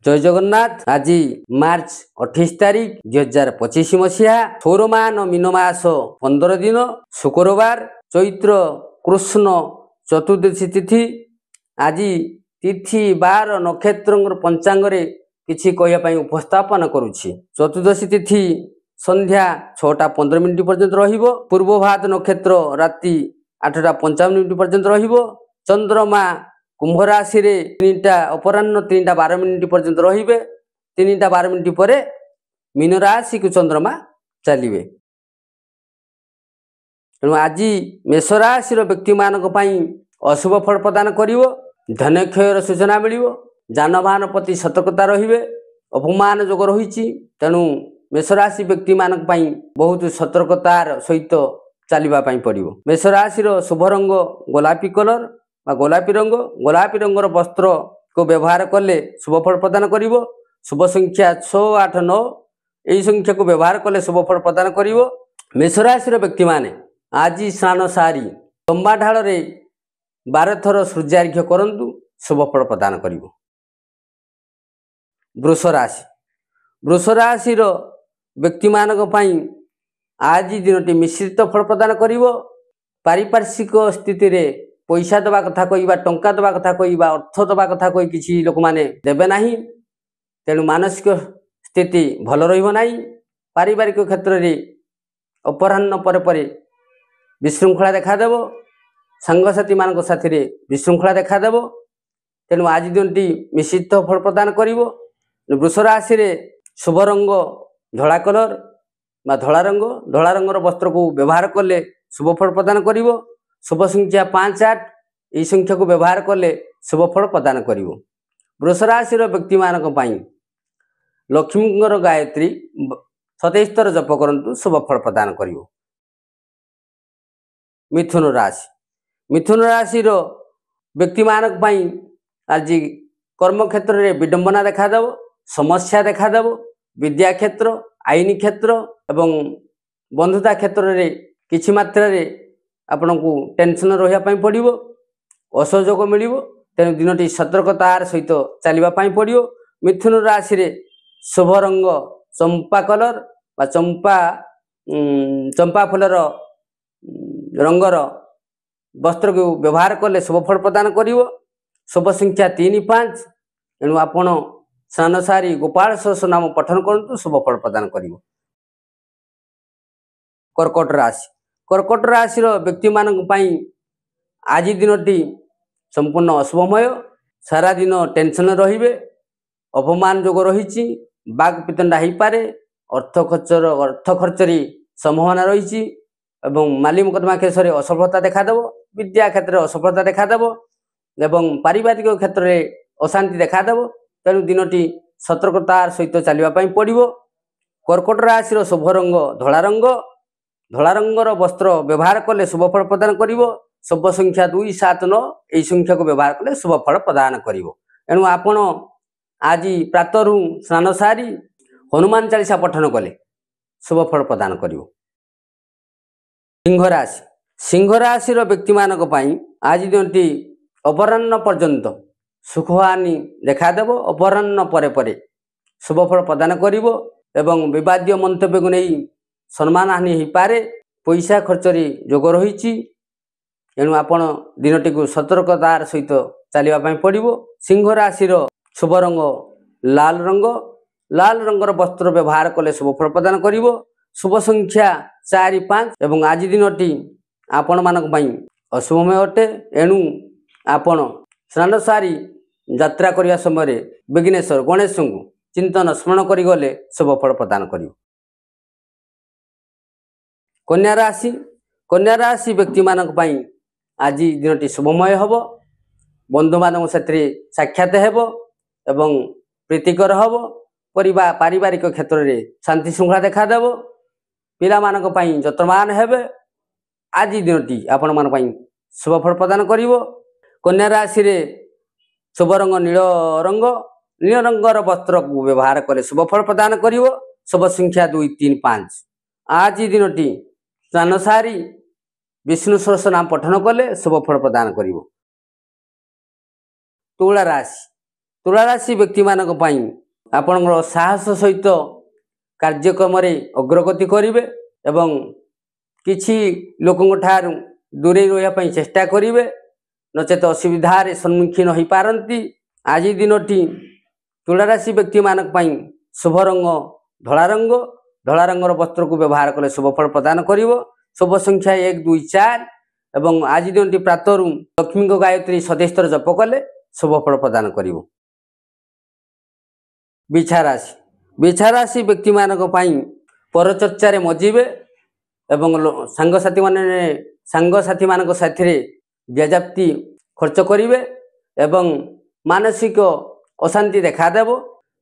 जय जगन्नाथ। आज मार्च 28 तारीख 2025 मसीहा सौरमान मीनमास 15 दिन शुक्रवार चैत्र कृष्ण चतुर्दशी तिथि। आज तिथि बार नक्षत्र पंचांगरे किछि कहया उपस्थापन करुछि। चतुर्दशी तिथि संध्या 6:15 पर्यंत रहिबो। पूर्वभात नक्षत्र राति 8:55 पर्यंत रहिबो। चंद्रमा कुंभ राशि रे 3टा अपराह्न 3:12 पर्यंत रहिबे। 3:12 पर मीन राशि को चंद्रमा चलिबे। तेणु आज मेष राशि व्यक्ति मानक पई अशुभ फल प्रदान करिवो। धन क्षयर सूचना मिलिवो। जानवाहन प्रति सतर्कता रहिबे। अपमान जोग रहिछि। तेणु मेष राशि व्यक्ति मानक पई बहुत सतर्कतार सहित चलिबा पई पड़िवो। मेष राशि शुभ रंग गोलापी कलर बा गोलापी रंग। गोलापी रंगर वस्त्र को व्यवहार कले शुभ फल प्रदान करिवो। शुभ संख्या 6, 8, 9 यही संख्या को व्यवहार कले शुभ फल प्रदान करिवो। मेष राशि व्यक्ति माने आज स्नान सारी तंबा ढाल रे 12 थर सूर्यार्घ्य करंतु शुभ फल प्रदान करिवो। वृष राशि। वृष राशि व्यक्ति मानक पई आज दिनटी मिश्रित फल प्रदान करिवो। पारिपार्श्विक स्थिति रे पैसा दबा कथा कहिबा, टंका दबा कथा कहिबा, अर्थ दबा कथा कहि किछि लोक माने देबे नाही। तेणु मानसिक स्थिति भल रहिबो नाही। पारिवारिक क्षेत्र रे अपराह्न पर विशृंखला देखा देबो। संगसाथी मानक साथी रे विशृंखला देखा देबो। तेणु आज दिनटी मिश्रित फल प्रदान करिवो। वृष राशि रे शुभ रंग धला कलर बा धला रंग। धला रंगर वस्त्र को व्यवहार कले शुभ फल प्रदान करिवो। शुभ संख्या 5, 8 यही संख्या को व्यवहार कले शुभ फल प्रदान करिवो। वृष राशि व्यक्ति मानक पई लक्ष्मींकर गायत्री 27 थर जप करंतु शुभ फल प्रदान करिवो। मिथुन राशि। मिथुन राशि व्यक्ति मानक पई आज कर्म क्षेत्र रे विडंबना देखा देबो। समस्या देखा देबो। विद्या क्षेत्र, आईन क्षेत्र एवं बंधुता क्षेत्र रे किछि मात्रा रे आपन को टेंशन रहिया पई पड़िवो। असहयोग मिलिवो। तेणु दिनटी सतर्कतार सहित चलिबा पई पड़िवो। मिथुन राशि रे शुभ रंग चंपा कलर बा चंपा फुलर रंगर वस्त्र को व्यवहार कले शुभ फल प्रदान करिवो। शुभ संख्या 3, 5 एणु आपण स्नान सारी गोपाल सहस्रनाम पठन करंतु शुभ फल प्रदान करिवो। कर्कट राशि। कर्कट राशि व्यक्ति मानक पई आज दिनटी संपूर्ण अशुभमय। सारा दिन टेंशन रहिबे। अपमान जोग रहिछि। बाग पितंडा हेई पारे। अर्थ खर्चरी संभावना रहिछि एवं माली मुकदमा केस रे असफलता देखा देबो। विद्या क्षेत्र रे असफलता देखा देबो एवं पारिवारिक क्षेत्र रे अशांति देखा देबो। तेणु दिनटी सतर्कतार सहित चलिबा पई पड़िवो। कर्कट राशि शुभ रंग धला रंग। धला रंगर वस्त्र व्यवहार कले शुभ फल प्रदान करिवो। शुभ संख्या 2, 7, 9 यही संख्या को व्यवहार कले शुभ फल प्रदान करिवो। एणु आपण आज प्रातरु स्नान सारी हनुमान चालीसा पठन कले शुभ फल प्रदान करिवो। सिंह राशि। सिंह राशि व्यक्ति मानक पई आज दिनटी अपराह्न पर्यंत सुखहानि देखा देबो। अपराह्न पर शुभ फल प्रदान करिवो एवं विवादीय मंतव्य को नहीं सम्मान हानि हो पारे। पैसा खर्चरी जोग रहिछि। एणु आपण दिनटी को सतर्कतार सहित चलिबा पई पड़िवो। सिंह राशि शुभ रंग लाल रंग। लाल रंगर वस्त्र व्यवहार कले शुभ फल प्रदान करिवो। शुभ संख्या 4, 5 एवं आज दिनटी आपण मानक पई अशुभमय अटे। एणु आपण स्नान सारी यात्रा करिया समय विघ्नेश्वर गणेश को चिंतन स्मरण करि गले शुभ फल प्रदान करिवो। कन्या राशि। कन्या राशि व्यक्ति मानक पई आज दिनटी शुभमय हबो। बंधु मानव साथी साक्षात हेबो एवं प्रीतिकर हबो। पारिवारिक क्षेत्र रे शांति श्रृंखला देखा देबो। पिला मानक पई जतमान हेबे। आज दिनटी आपण मान पई शुभ फल प्रदान करिवो। कन्या राशि रे शुभ रंग नील रंग। नील रंगर वस्त्र को व्यवहार करे शुभ फल प्रदान करिवो। शुभ संख्या 2, 3, 5 आज दिनटी स्नान सारी विष्णु सहस्र नाम पठन कले शुभ फल प्रदान करिवो। तुला राशि। ତୁଳା ରାଶି ବ୍ୟକ୍ତିମାନଙ୍କ ପାଇଁ ଆପଣଙ୍କର ସାହସ ସହିତ କାର୍ଯ୍ୟକ୍ରମରେ ଅଗ୍ରଗତି କରିବେ ଏବଂ କିଛି ଲୋକଙ୍କ ଠାରୁ ଦୂରେଇ ରହିବା ପାଇଁ ଚେଷ୍ଟା କରିବେ, ନଚେତ ଅସୁବିଧାରେ ସମ୍ମୁଖୀନ ହୋଇପାରନ୍ତି। ଆଜି ଦିନଟି ତୁଳା ରାଶି ବ୍ୟକ୍ତିମାନଙ୍କ ପାଇଁ ଶୁଭ ରଙ୍ଗ ଧଳା ରଙ୍ଗ। ଧଳା ରଙ୍ଗର ବସ୍ତ୍ରକୁ ବ୍ୟବହାର କଲେ ଶୁଭ ଫଳ ପ୍ରଦାନ କରିବ। ଶୁଭ ସଂଖ୍ୟା 1, 2, 4 ଏବଂ ଆଜି ଦିନଟି ପ୍ରାତରୁ ଲକ୍ଷ୍ମୀଙ୍କ ଗାୟତ୍ରୀ ସଦେସ୍ତର ଜପ କଲେ ଶୁଭ ଫଳ ପ୍ରଦାନ କରିବ। ବିଛା ରାଶି। ବିଛା ରାଶି ବ୍ୟକ୍ତିମାନଙ୍କ ପାଇଁ ପରଚର୍ଚ୍ଚାରେ ମଜିବେ ଏବଂ ସାଙ୍ଗସାଥିମାନଙ୍କ ସାଥିରେ ବ୍ୟାଜାପ୍ତି ଖର୍ଚ୍ଚ କରିବେ ଏବଂ ମାନସିକ ଅଶାନ୍ତି ଦେଖାଦେବ।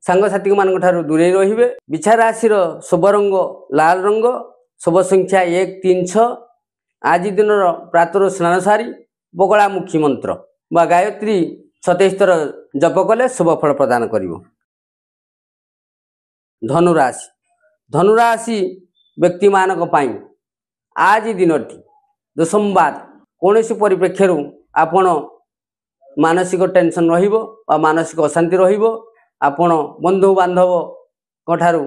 ସାଙ୍ଗସାଥିମାନଙ୍କ ଠାରୁ ଦୂରେଇ ରହିବେ। ବିଛା ରାଶିର ଶୁଭ ରଙ୍ଗ ଲାଲ ରଙ୍ଗ। ଶୁଭ ସଂଖ୍ୟା 1, 3, 6। ଆଜି ଦିନର ପ୍ରାତଃ ସ୍ନାନ ସାରି ବଗଳାମୁଖୀ ମନ୍ତ୍ର ବା ଗାୟତ୍ରୀ 27 ଥର ଜପ କଲେ ଶୁଭ ଫଳ ପ୍ରଦାନ କରିବ। ଧନୁରାଶି। ଧନୁରାଶି ବ୍ୟକ୍ତିମାନଙ୍କ ପାଇଁ ଆଜି ଦିନଟି ଦୁଃସମ୍ବାଦ। କୌଣସି ପରିପ୍ରେକ୍ଷୀରୁ ଆପଣ ମାନସିକ ଟେନସନ୍ ରହିବ ବା ମାନସିକ ଅଶାନ୍ତି ରହିବ। ଆପଣ ବନ୍ଧୁବାନ୍ଧବଙ୍କ ଠାରୁ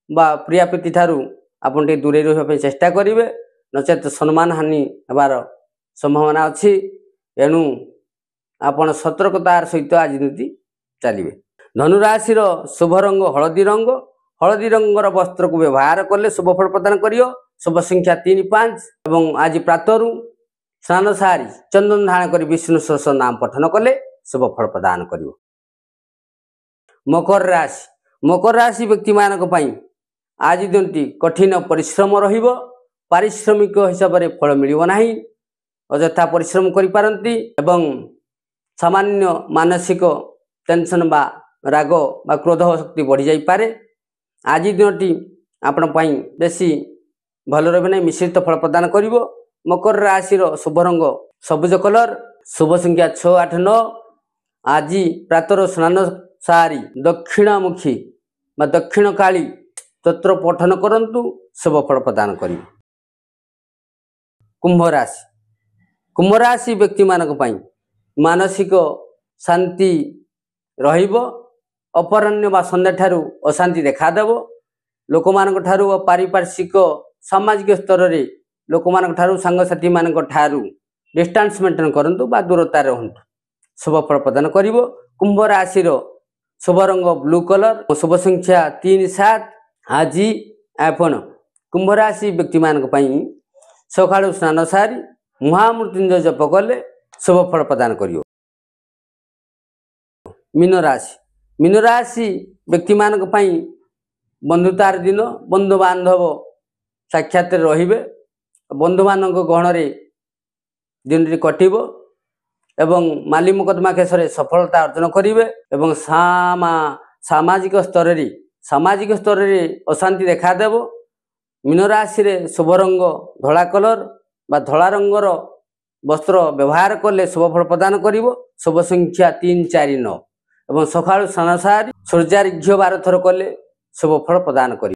ବା ପ୍ରିୟାପ୍ରୀତି ଠାରୁ ଆପଣ ଟିକେ ଦୂରେଇ ରହିବା ପାଇଁ ଚେଷ୍ଟା କରିବେ, ନଚେତ ସମ୍ମାନ ହାନି ହେବାର ସମ୍ଭାବନା ଅଛି। ଏଣୁ ଆପଣ ସତର୍କତାର ସହିତ ଆଜି ଦିନଟି ଚାଲିବେ। ଧନୁରାଶିର ଶୁଭ ରଙ୍ଗ ହଳଦୀ ରଙ୍ଗ। ହଳଦୀ ରଙ୍ଗର ବସ୍ତ୍ରକୁ ବ୍ୟବହାର କଲେ ଶୁଭ ଫଳ ପ୍ରଦାନ କରିବ। ଶୁଭ ସଂଖ୍ୟା 3, 5 ଏବଂ ଆଜି ପ୍ରାତରୁ ସ୍ନାନ ସାରି ଚନ୍ଦନ ଧାରଣ କରି ବିଷ୍ଣୁ ସହସ୍ର ନାମ ପଠନ କଲେ ଶୁଭ ଫଳ ପ୍ରଦାନ କରିବ। ମକର ରାଶି। ମକର ରାଶି ବ୍ୟକ୍ତିମାନଙ୍କ ପାଇଁ ଆଜି ଦିନଟି କଠିନ ପରିଶ୍ରମ ରହିବ। ପାରିଶ୍ରମିକ ହିସାବରେ ଫଳ ମିଳିବ ନାହିଁ। ଅଯଥା ପରିଶ୍ରମ କରିପାରନ୍ତି ଏବଂ ସାମାନ୍ୟ ମାନସିକ ଟେନସନ୍ ବା ରାଗ ବା କ୍ରୋଧ ଶକ୍ତି ବଢ଼ିଯାଇପାରେ। ଆଜି ଦିନଟି ଆପଣ ପାଇଁ ବେଶୀ ଭଲ ରହିବ ନାହିଁ, ମିଶ୍ରିତ ଫଳ ପ୍ରଦାନ କରିବ। ମକର ରାଶିର ଶୁଭ ରଙ୍ଗ ସବୁଜ କଲର। ଶୁଭ ସଂଖ୍ୟା 6, 8, 9। ଆଜି ପ୍ରାତଃ ସ୍ନାନ ସାରି ଦକ୍ଷିଣମୁଖୀ ବା ଦକ୍ଷିଣ କାଳୀ ସ୍ତୋତ୍ର ପଠନ କରନ୍ତୁ, ଶୁଭ ଫଳ ପ୍ରଦାନ କରିବ। କୁମ୍ଭ ରାଶି। କୁମ୍ଭ ରାଶି ବ୍ୟକ୍ତିମାନଙ୍କ ପାଇଁ ମାନସିକ ଶାନ୍ତି ରହିବ। ଅପରାହ୍ନ ବା ସନ୍ଧ୍ୟାଠାରୁ ଅଶାନ୍ତି ଦେଖାଦେବ। ଲୋକମାନଙ୍କ ଠାରୁ ଓ ପାରିପାର୍ଶ୍ୱିକ ସାମାଜିକ ସ୍ତରରେ ଲୋକମାନଙ୍କ ଠାରୁ ସାଙ୍ଗସାଥିମାନଙ୍କ ଠାରୁ ଡିଷ୍ଟାନ୍ସ ମେଣ୍ଟେନ୍ କରନ୍ତୁ ବା ଦୂରତାରେ ରୁହନ୍ତୁ, ଶୁଭ ଫଳ ପ୍ରଦାନ କରିବ। କୁମ୍ଭ ରାଶିର ଶୁଭ ରଙ୍ଗ ବ୍ଲୁ କଲର। ଶୁଭ ସଂଖ୍ୟା 3, 7। ଆଜି ଆପଣ କୁମ୍ଭ ରାଶି ବ୍ୟକ୍ତିମାନଙ୍କ ପାଇଁ ସକାଳୁ ସ୍ନାନ ସାରି ମହାମୃତ୍ୟୁଞ୍ଜୟ ଜପ କଲେ ଶୁଭ ଫଳ ପ୍ରଦାନ କରିବ। ମୀନ ରାଶି। ମୀନ ରାଶି ବ୍ୟକ୍ତିମାନଙ୍କ ପାଇଁ ବନ୍ଧୁତାର ଦିନ। ବନ୍ଧୁବାନ୍ଧବ ସାକ୍ଷାତରେ ରହିବେ। ବନ୍ଧୁମାନଙ୍କ ଗହଣରେ ଦିନଟି କଟିବ ଏବଂ ମାଲି ମକଦ୍ଦମା କେସରେ ସଫଳତା ଅର୍ଜନ କରିବେ ଏବଂ ସାମାଜିକ ସ୍ତରରେ ଅଶାନ୍ତି ଦେଖାଦେବ। ମୀନ ରାଶିରେ ଶୁଭ ରଙ୍ଗ ଧଳା କଲର ବା ଧଳା ରଙ୍ଗର ବସ୍ତ୍ର ବ୍ୟବହାର କଲେ ଶୁଭ ଫଳ ପ୍ରଦାନ କରିବ। ଶୁଭ ସଂଖ୍ୟା 3, 4, 9 ଏବଂ ସକାଳୁ ସ୍ନାନ ସାରି ସୂର୍ଯ୍ୟାର୍ଘ୍ୟ 12 ଥର କଲେ ଶୁଭ ଫଳ ପ୍ରଦାନ କରିବ।